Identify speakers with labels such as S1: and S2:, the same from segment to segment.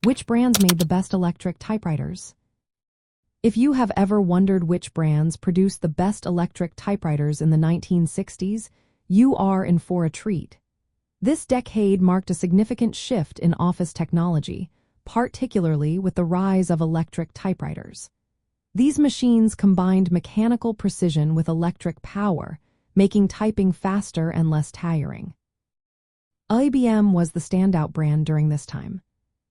S1: Which brands made the best electric typewriters? If you have ever wondered which brands produced the best electric typewriters in the 1960s, you are in for a treat. This decade marked a significant shift in office technology, particularly with the rise of electric typewriters. These machines combined mechanical precision with electric power, making typing faster and less tiring. IBM was the standout brand during this time.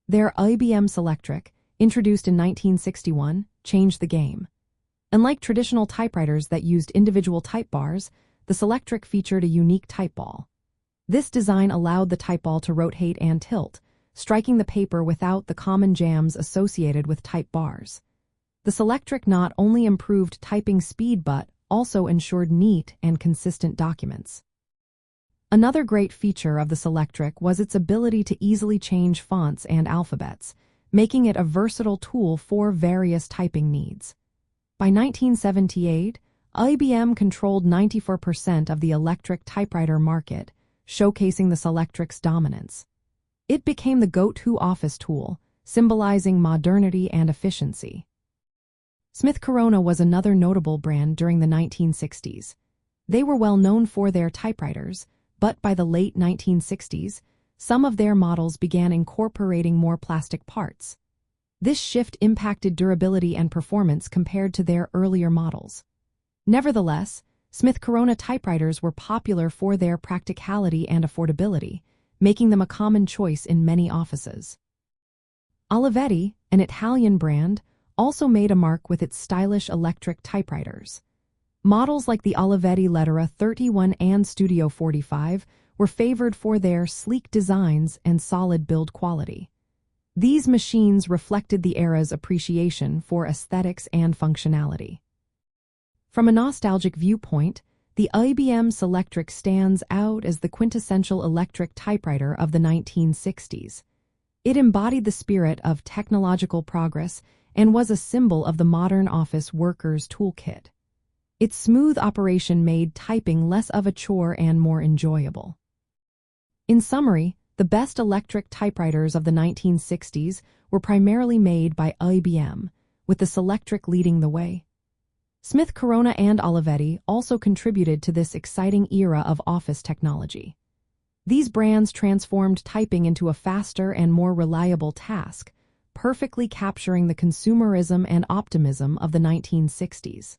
S1: Their IBM Selectric, introduced in 1961, changed the game. Unlike traditional typewriters that used individual type bars, the Selectric featured a unique type ball. This design allowed the type ball to rotate and tilt, striking the paper without the common jams associated with type bars. The Selectric not only improved typing speed but also ensured neat and consistent documents. Another great feature of the Selectric was its ability to easily change fonts and alphabets, making it a versatile tool for various typing needs. By 1978, IBM controlled 94% of the electric typewriter market, showcasing the Selectric's dominance. It became the go-to office tool, symbolizing modernity and efficiency. Smith Corona was another notable brand during the 1960s. They were well known for their typewriters, but by the late 1960s, some of their models began incorporating more plastic parts. This shift impacted durability and performance compared to their earlier models. Nevertheless, Smith Corona typewriters were popular for their practicality and affordability, making them a common choice in many offices. Olivetti, an Italian brand, also made a mark with its stylish electric typewriters. Models like the Olivetti Lettera 31 and Studio 45 were favored for their sleek designs and solid build quality. These machines reflected the era's appreciation for aesthetics and functionality. From a nostalgic viewpoint, the IBM Selectric stands out as the quintessential electric typewriter of the 1960s. It embodied the spirit of technological progress and was a symbol of the modern office worker's toolkit. Its smooth operation made typing less of a chore and more enjoyable. In summary, the best electric typewriters of the 1960s were primarily made by IBM, with the Selectric leading the way. Smith Corona and Olivetti also contributed to this exciting era of office technology. These brands transformed typing into a faster and more reliable task, perfectly capturing the consumerism and optimism of the 1960s.